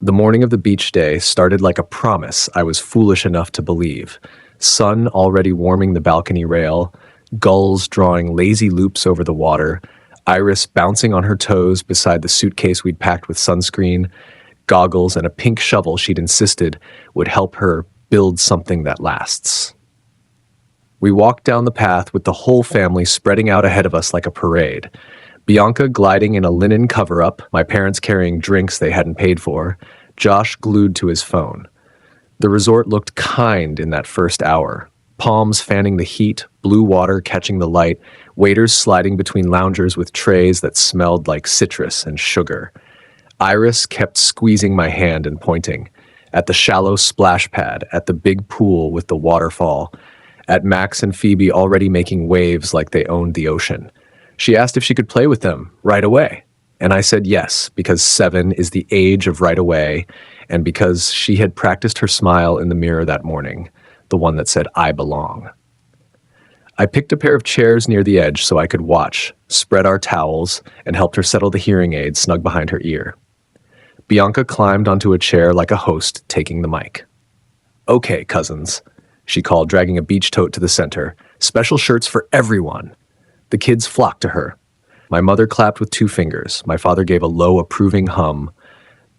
The morning of the beach day started like a promise I was foolish enough to believe. Sun already warming the balcony rail, gulls drawing lazy loops over the water, Iris bouncing on her toes beside the suitcase we'd packed with sunscreen, goggles, and a pink shovel she'd insisted would help her build something that lasts. We walked down the path with the whole family spreading out ahead of us like a parade. Bianca gliding in a linen cover-up, my parents carrying drinks they hadn't paid for, Josh glued to his phone. The resort looked kind in that first hour. Palms fanning the heat, blue water catching the light, waiters sliding between loungers with trays that smelled like citrus and sugar. Iris kept squeezing my hand and pointing. At the shallow splash pad, at the big pool with the waterfall, at Max and Phoebe already making waves like they owned the ocean. She asked if she could play with them right away. And I said yes, because 7 is the age of right away, and because she had practiced her smile in the mirror that morning, the one that said, "I belong." I picked a pair of chairs near the edge so I could watch, spread our towels, and helped her settle the hearing aid snug behind her ear. Bianca climbed onto a chair like a host, taking the mic. "Okay, cousins," she called, dragging a beach tote to the center. "Special shirts for everyone." The kids flocked to her. My mother clapped with 2 fingers. My father gave a low, approving hum.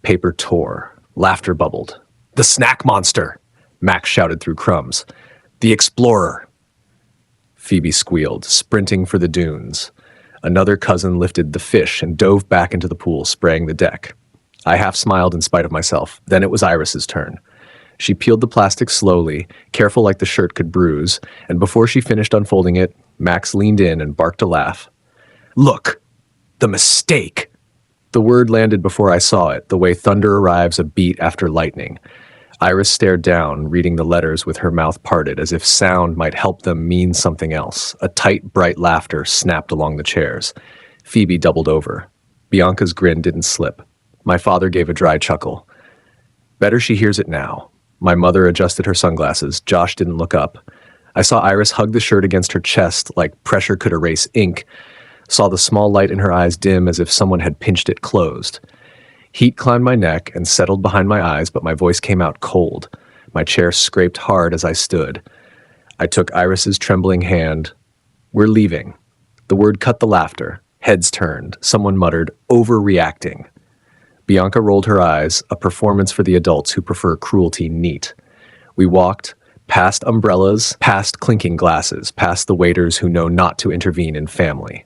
Paper tore. Laughter bubbled. "The snack monster!" Max shouted through crumbs. "The explorer!" Phoebe squealed, sprinting for the dunes. Another cousin lifted the fish and dove back into the pool, spraying the deck. I half smiled in spite of myself. Then it was Iris's turn. She peeled the plastic slowly, careful like the shirt could bruise, and before she finished unfolding it, Max leaned in and barked a laugh. "Look! The mistake!" The word landed before I saw it, the way thunder arrives a beat after lightning. Iris stared down, reading the letters with her mouth parted, as if sound might help them mean something else. A tight, bright laughter snapped along the chairs. Phoebe doubled over. Bianca's grin didn't slip. My father gave a dry chuckle. "Better she hears it now." My mother adjusted her sunglasses. Josh didn't look up. I saw Iris hug the shirt against her chest like pressure could erase ink, saw the small light in her eyes dim as if someone had pinched it closed. Heat climbed my neck and settled behind my eyes, but my voice came out cold. My chair scraped hard as I stood. I took Iris's trembling hand. "We're leaving." The word cut the laughter. Heads turned. Someone muttered, "Overreacting." Bianca rolled her eyes, a performance for the adults who prefer cruelty neat. We walked, past umbrellas, past clinking glasses, past the waiters who know not to intervene in family.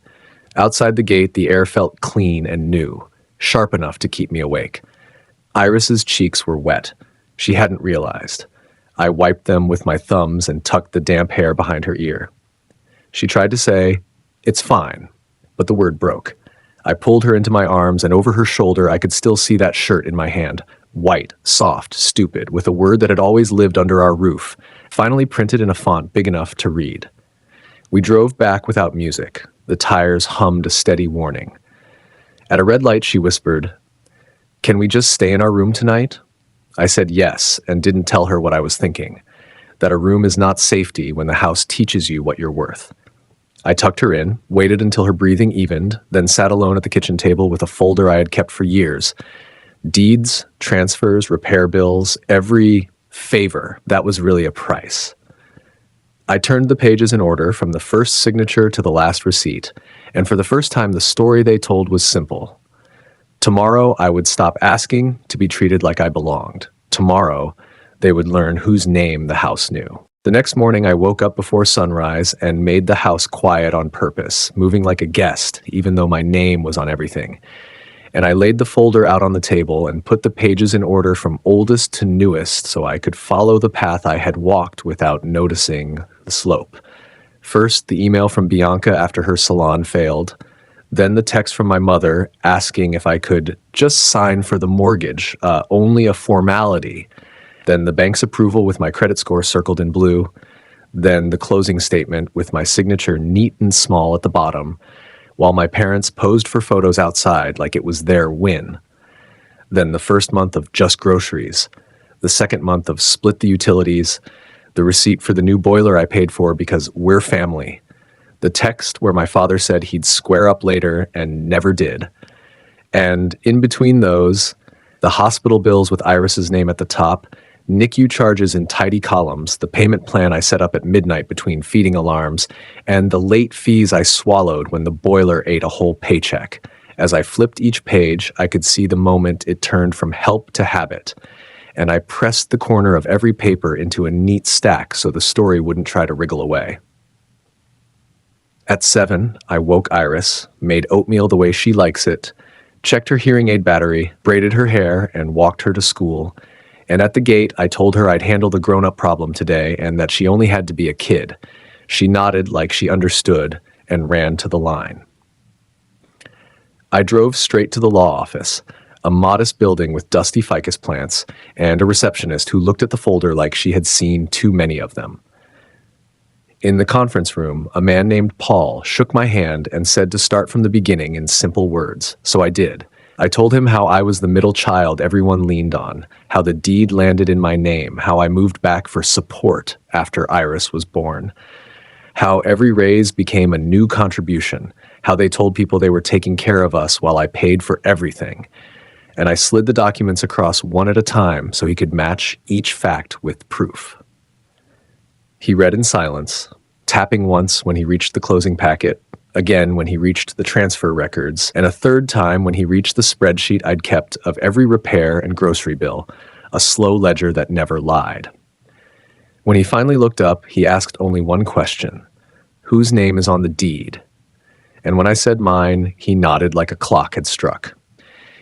Outside the gate, the air felt clean and new, sharp enough to keep me awake. Iris's cheeks were wet. She hadn't realized. I wiped them with my thumbs and tucked the damp hair behind her ear. She tried to say, "It's fine," but the word broke. I pulled her into my arms, and over her shoulder I could still see that shirt in my hand. White, soft, stupid, with a word that had always lived under our roof, finally printed in a font big enough to read. We drove back without music. The tires hummed a steady warning. At a red light, she whispered, "Can we just stay in our room tonight?" I said yes, and didn't tell her what I was thinking, that a room is not safety when the house teaches you what you're worth. I tucked her in, waited until her breathing evened, then sat alone at the kitchen table with a folder I had kept for years. Deeds, transfers, repair bills, every favor, that was really a price. I turned the pages in order from the first signature to the last receipt, and for the first time the story they told was simple. Tomorrow I would stop asking to be treated like I belonged. Tomorrow they would learn whose name the house knew. The next morning I woke up before sunrise and made the house quiet on purpose, moving like a guest, even though my name was on everything. And I laid the folder out on the table and put the pages in order from oldest to newest so I could follow the path I had walked without noticing the slope. First, the email from Bianca after her salon failed. Then the text from my mother asking if I could just sign for the mortgage, only a formality. Then the bank's approval with my credit score circled in blue. Then the closing statement with my signature neat and small at the bottom, while my parents posed for photos outside like it was their win. Then the first month of just groceries, the second month of split the utilities, the receipt for the new boiler I paid for because we're family, the text where my father said he'd square up later and never did. And in between those, The hospital bills with Iris's name at the top, NICU charges in tidy columns, the payment plan I set up at midnight between feeding alarms, and the late fees I swallowed when the boiler ate a whole paycheck. As I flipped each page, I could see the moment it turned from help to habit, and I pressed the corner of every paper into a neat stack so the story wouldn't try to wriggle away. At 7, I woke Iris, made oatmeal the way she likes it, checked her hearing aid battery, braided her hair, and walked her to school. And at the gate, I told her I'd handle the grown-up problem today and that she only had to be a kid. She nodded like she understood and ran to the line. I drove straight to the law office, a modest building with dusty ficus plants, and a receptionist who looked at the folder like she had seen too many of them. In the conference room, a man named Paul shook my hand and said to start from the beginning in simple words, so I did. I told him how I was the middle child everyone leaned on, how the deed landed in my name, how I moved back for support after Iris was born, how every raise became a new contribution, how they told people they were taking care of us while I paid for everything. And I slid the documents across one at a time so he could match each fact with proof. He read in silence, tapping once when he reached the closing packet, again when he reached the transfer records, and a third time when he reached the spreadsheet I'd kept of every repair and grocery bill, a slow ledger that never lied. When he finally looked up, he asked only one question: whose name is on the deed? And when I said mine, he nodded like a clock had struck.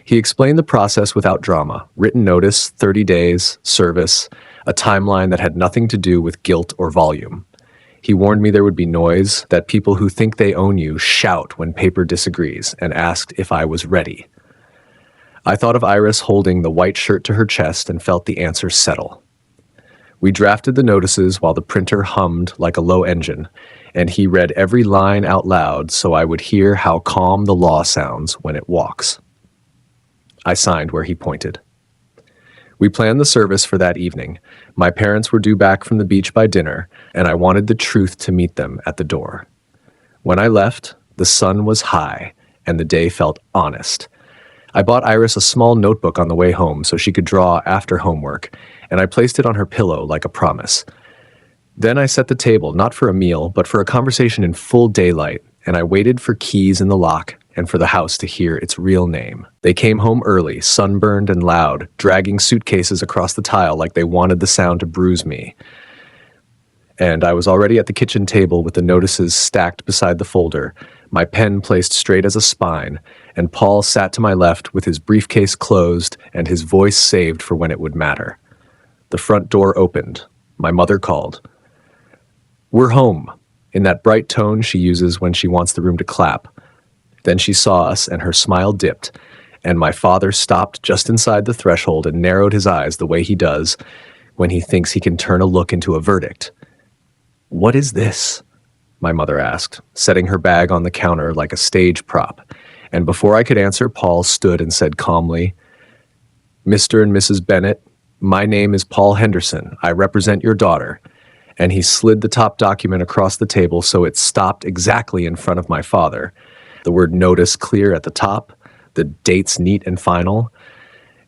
He explained the process without drama: written notice, 30 days, service, a timeline that had nothing to do with guilt or volume. He warned me there would be noise, that people who think they own you shout when paper disagrees, and asked if I was ready. I thought of Iris holding the white shirt to her chest and felt the answer settle. We drafted the notices while the printer hummed like a low engine, and he read every line out loud so I would hear how calm the law sounds when it walks. I signed where he pointed. We planned the service for that evening. My parents were due back from the beach by dinner, and I wanted the truth to meet them at the door. When I left, the sun was high, and the day felt honest. I bought Iris a small notebook on the way home so she could draw after homework, and I placed it on her pillow like a promise. Then I set the table, not for a meal, but for a conversation in full daylight, and I waited for keys in the lock and for the house to hear its real name. They came home early, sunburned and loud, dragging suitcases across the tile like they wanted the sound to bruise me. And I was already at the kitchen table with the notices stacked beside the folder, my pen placed straight as a spine, and Paul sat to my left with his briefcase closed and his voice saved for when it would matter. The front door opened. My mother called. "We're home," in that bright tone she uses when she wants the room to clap. Then she saw us, and her smile dipped, and my father stopped just inside the threshold and narrowed his eyes the way he does when he thinks he can turn a look into a verdict. "What is this?" my mother asked, setting her bag on the counter like a stage prop. And before I could answer, Paul stood and said calmly, "Mr. and Mrs. Bennett, my name is Paul Henderson. I represent your daughter." And he slid the top document across the table so it stopped exactly in front of my father. The word notice clear at the top, the dates neat and final.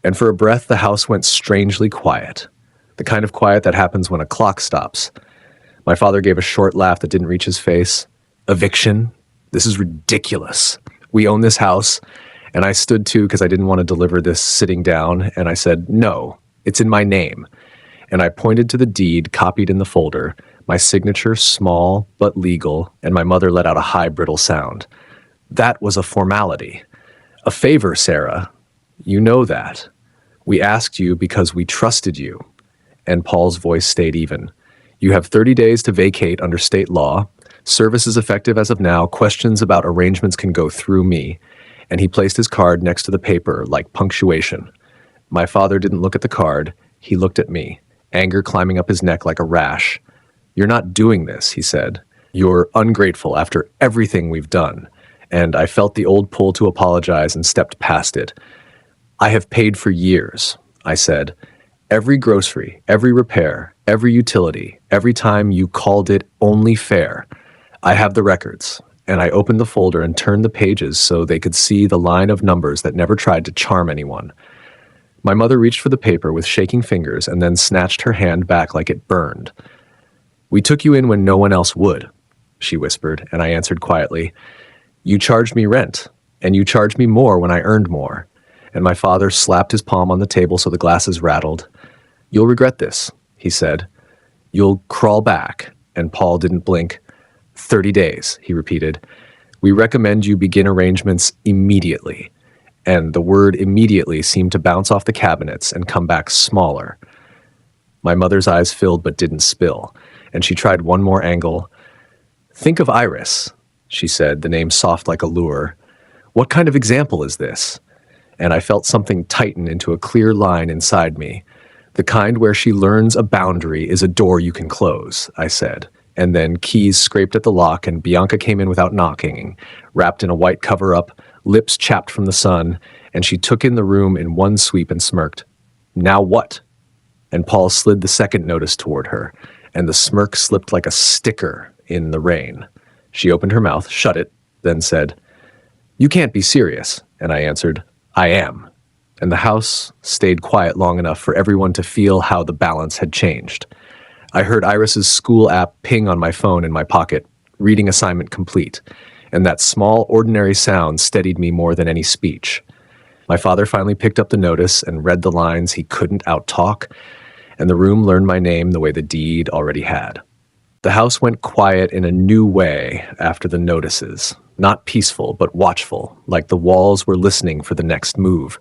And for a breath, the house went strangely quiet, the kind of quiet that happens when a clock stops. My father gave a short laugh that didn't reach his face. "Eviction? This is ridiculous. We own this house." And I stood too because I didn't want to deliver this sitting down, and I said, "No, it's in my name." And I pointed to the deed copied in the folder, my signature small but legal, and my mother let out a high brittle sound. "That was a formality. A favor, Sarah. You know that. We asked you because we trusted you." And Paul's voice stayed even. "You have 30 days to vacate under state law. Service is effective as of now. Questions about arrangements can go through me." And he placed his card next to the paper like punctuation. My father didn't look at the card. He looked at me, anger climbing up his neck like a rash. "You're not doing this," he said. "You're ungrateful after everything we've done." And I felt the old pull to apologize and stepped past it. "I have paid for years," I said. "Every grocery, every repair, every utility, every time you called it only fair. I have the records." And I opened the folder and turned the pages so they could see the line of numbers that never tried to charm anyone. My mother reached for the paper with shaking fingers and then snatched her hand back like it burned. "We took you in when no one else would," she whispered, and I answered quietly, "You charged me rent, and you charged me more when I earned more." And my father slapped his palm on the table so the glasses rattled. "You'll regret this," he said. "You'll crawl back." And Paul didn't blink. 30 days, he repeated. "We recommend you begin arrangements immediately." And the word immediately seemed to bounce off the cabinets and come back smaller. My mother's eyes filled but didn't spill, and she tried one more angle. "Think of Iris," she said, the name soft like a lure. "What kind of example is this?" And I felt something tighten into a clear line inside me. "The kind where she learns a boundary is a door you can close," I said. And then keys scraped at the lock and Bianca came in without knocking, wrapped in a white cover-up, lips chapped from the sun, and she took in the room in one sweep and smirked. "Now what?" And Paul slid the second notice toward her, and the smirk slipped like a sticker in the rain. She opened her mouth, shut it, then said, "You can't be serious." And I answered, "I am." And the house stayed quiet long enough for everyone to feel how the balance had changed. I heard Iris's school app ping on my phone in my pocket, reading assignment complete, and that small, ordinary sound steadied me more than any speech. My father finally picked up the notice and read the lines he couldn't outtalk, and the room learned my name the way the deed already had. The house went quiet in a new way after the notices, not peaceful but watchful, like the walls were listening for the next move.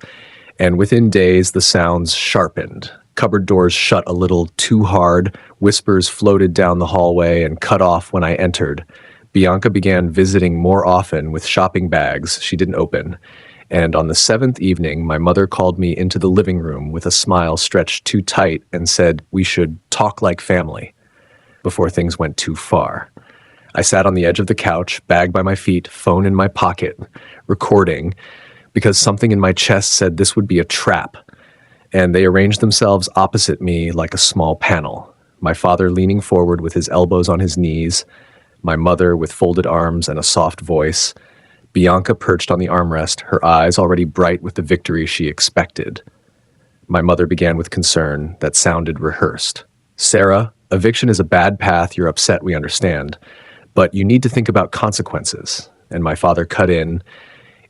And within days, the sounds sharpened. Cupboard doors shut a little too hard, whispers floated down the hallway and cut off when I entered. Bianca began visiting more often with shopping bags she didn't open. And on the 7th evening, my mother called me into the living room with a smile stretched too tight and said we should talk like family before things went too far. I sat on the edge of the couch, bag by my feet, phone in my pocket, recording, because something in my chest said this would be a trap. And they arranged themselves opposite me like a small panel. My father leaning forward with his elbows on his knees, my mother with folded arms and a soft voice, Bianca perched on the armrest, her eyes already bright with the victory she expected. My mother began with concern that sounded rehearsed. "Sarah, eviction is a bad path. You're upset, we understand. But you need to think about consequences." And my father cut in,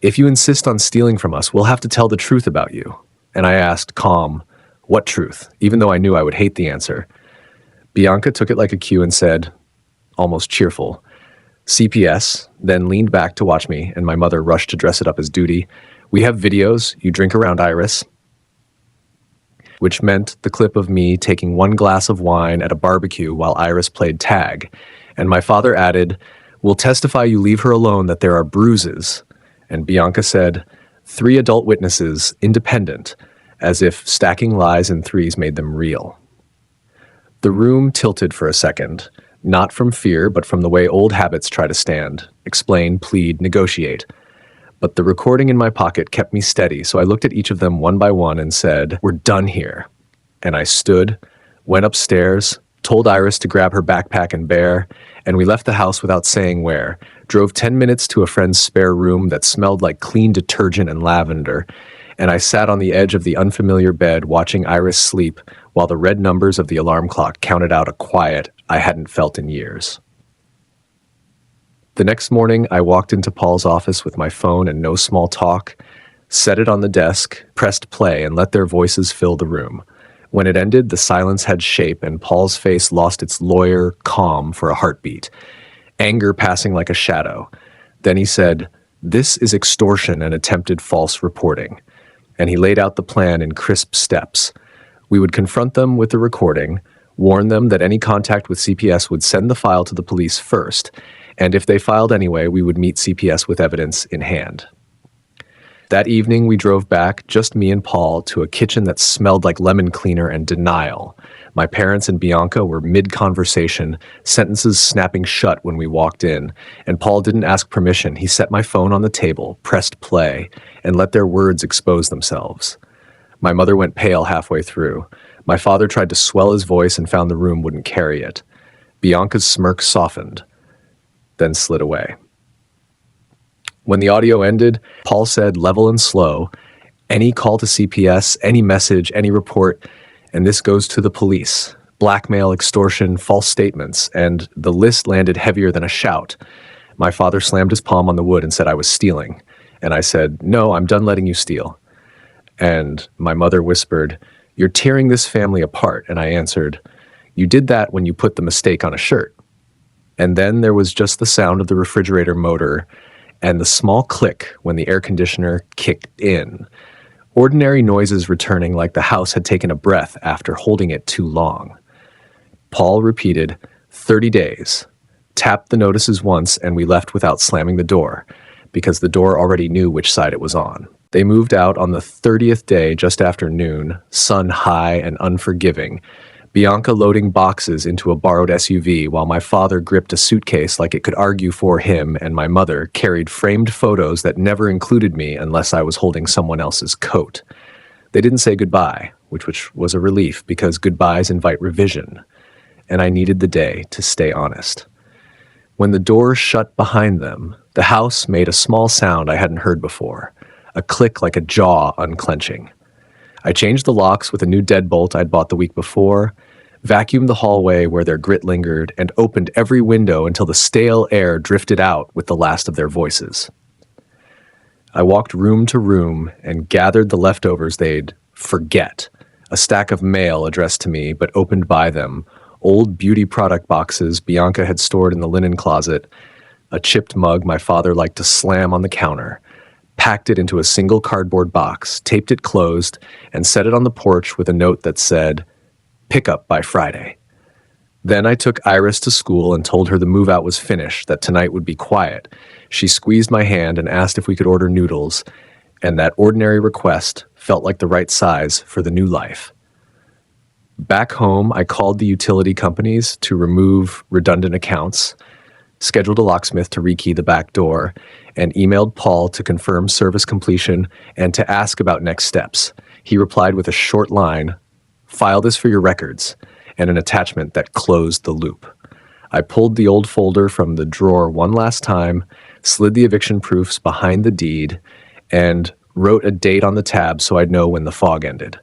"If you insist on stealing from us, we'll have to tell the truth about you." And I asked, calm, "What truth?" even though I knew I would hate the answer. Bianca took it like a cue and said, almost cheerful, "CPS," then leaned back to watch me, and my mother rushed to dress it up as duty. "We have videos. You drink around Iris," which meant the clip of me taking one glass of wine at a barbecue while Iris played tag. And my father added, "We'll testify you leave her alone, that there are bruises." And Bianca said, 3 adult witnesses, independent, as if stacking lies in threes made them real. The room tilted for a second, not from fear, but from the way old habits try to stand, explain, plead, negotiate. But the recording in my pocket kept me steady, so I looked at each of them one by one and said, "We're done here." And I stood, went upstairs, told Iris to grab her backpack and bear, and we left the house without saying where, drove 10 minutes to a friend's spare room that smelled like clean detergent and lavender, and I sat on the edge of the unfamiliar bed watching Iris sleep while the red numbers of the alarm clock counted out a quiet I hadn't felt in years. The next morning, I walked into Paul's office with my phone and no small talk, set it on the desk, pressed play, and let their voices fill the room. When it ended, the silence had shape, and Paul's face lost its lawyer calm for a heartbeat, anger passing like a shadow. Then he said, "This is extortion and attempted false reporting." And he laid out the plan in crisp steps. We would confront them with the recording, warn them that any contact with CPS would send the file to the police first, and if they filed anyway, we would meet CPS with evidence in hand. That evening, we drove back, just me and Paul, to a kitchen that smelled like lemon cleaner and denial. My parents and Bianca were mid-conversation, sentences snapping shut when we walked in, and Paul didn't ask permission. He set my phone on the table, pressed play, and let their words expose themselves. My mother went pale halfway through. My father tried to swell his voice and found the room wouldn't carry it. Bianca's smirk softened, then slid away. When the audio ended, Paul said, level and slow, Any call to CPS, any message, any report, and this goes to the police. Blackmail, extortion, false statements, and the list landed heavier than a shout. My father slammed his palm on the wood and said I was stealing. And I said, "No, I'm done letting you steal." And my mother whispered, "You're tearing this family apart." And I answered, "You did that when you put the mistake on a shirt." And then there was just the sound of the refrigerator motor and the small click when the air conditioner kicked in. Ordinary noises returning like the house had taken a breath after holding it too long. Paul repeated, 30 days. Tapped the notices once and we left without slamming the door, because the door already knew which side it was on. They moved out on the 30th day just after noon, sun high and unforgiving, Bianca loading boxes into a borrowed SUV while my father gripped a suitcase like it could argue for him, and my mother carried framed photos that never included me unless I was holding someone else's coat. They didn't say goodbye, which was a relief because goodbyes invite revision, and I needed the day to stay honest. When the door shut behind them, the house made a small sound I hadn't heard before, a click like a jaw unclenching. I changed the locks with a new deadbolt I'd bought the week before, vacuumed the hallway where their grit lingered, and opened every window until the stale air drifted out with the last of their voices. I walked room to room and gathered the leftovers they'd forget, a stack of mail addressed to me but opened by them, old beauty product boxes Bianca had stored in the linen closet, a chipped mug my father liked to slam on the counter, packed it into a single cardboard box, taped it closed, and set it on the porch with a note that said, "Pick up by Friday." Then I took Iris to school and told her the move-out was finished, that tonight would be quiet. She squeezed my hand and asked if we could order noodles, and that ordinary request felt like the right size for the new life. Back home, I called the utility companies to remove redundant accounts, scheduled a locksmith to rekey the back door, and emailed Paul to confirm service completion and to ask about next steps. He replied with a short line, "File this for your records," and an attachment that closed the loop. I pulled the old folder from the drawer one last time, slid the eviction proofs behind the deed, and wrote a date on the tab so I'd know when the fog ended.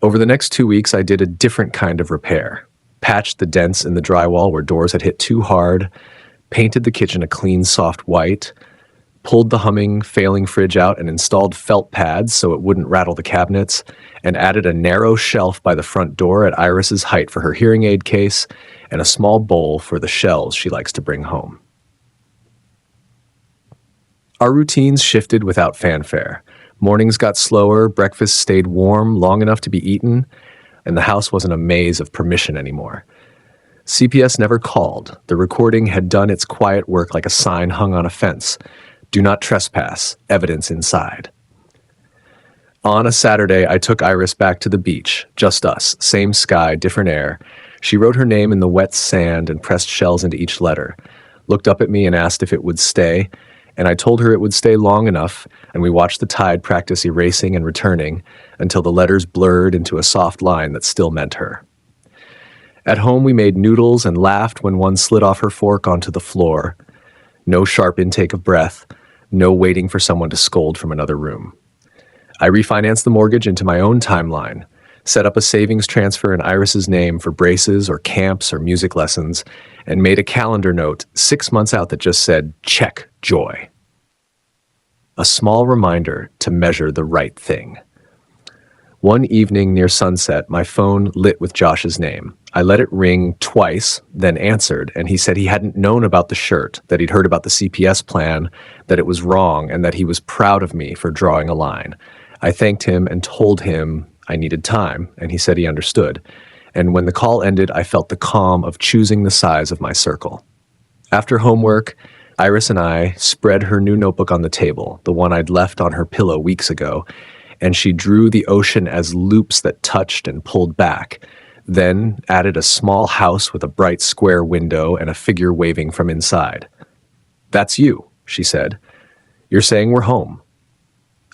Over the next 2 weeks, I did a different kind of repair. Patched the dents in the drywall where doors had hit too hard, painted the kitchen a clean, soft white, pulled the humming, failing fridge out and installed felt pads so it wouldn't rattle the cabinets, and added a narrow shelf by the front door at Iris's height for her hearing aid case, and a small bowl for the shells she likes to bring home. Our routines shifted without fanfare. Mornings got slower, breakfast stayed warm long enough to be eaten, and the house wasn't a maze of permission anymore. CPS never called. The recording had done its quiet work like a sign hung on a fence. "Do not trespass. Evidence inside." On a Saturday, I took Iris back to the beach. Just us. Same sky, different air. She wrote her name in the wet sand and pressed shells into each letter. Looked up at me and asked if it would stay, and I told her it would stay long enough, and we watched the tide practice erasing and returning until the letters blurred into a soft line that still meant her. At home, we made noodles and laughed when one slid off her fork onto the floor. No sharp intake of breath, no waiting for someone to scold from another room. I refinanced the mortgage into my own timeline, set up a savings transfer in Iris's name for braces or camps or music lessons, and made a calendar note 6 months out that just said, "Check joy." A small reminder to measure the right thing. One evening near sunset, my phone lit with Josh's name. I let it ring twice, then answered, and he said he hadn't known about the shirt, that he'd heard about the CPS plan, that it was wrong, and that he was proud of me for drawing a line. I thanked him and told him I needed time, and he said he understood. And when the call ended, I felt the calm of choosing the size of my circle. After homework, Iris and I spread her new notebook on the table, the one I'd left on her pillow weeks ago, and she drew the ocean as loops that touched and pulled back, then added a small house with a bright square window and a figure waving from inside. "That's you," she said. "You're saying we're home."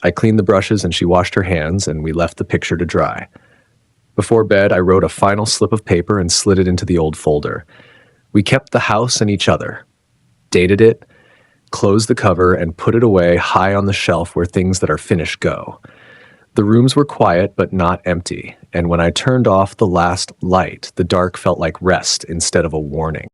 I cleaned the brushes and she washed her hands, and we left the picture to dry. Before bed, I wrote a final slip of paper and slid it into the old folder. We kept the house and each other, dated it, close the cover, and put it away high on the shelf where things that are finished go. The rooms were quiet but not empty, and when I turned off the last light, the dark felt like rest instead of a warning.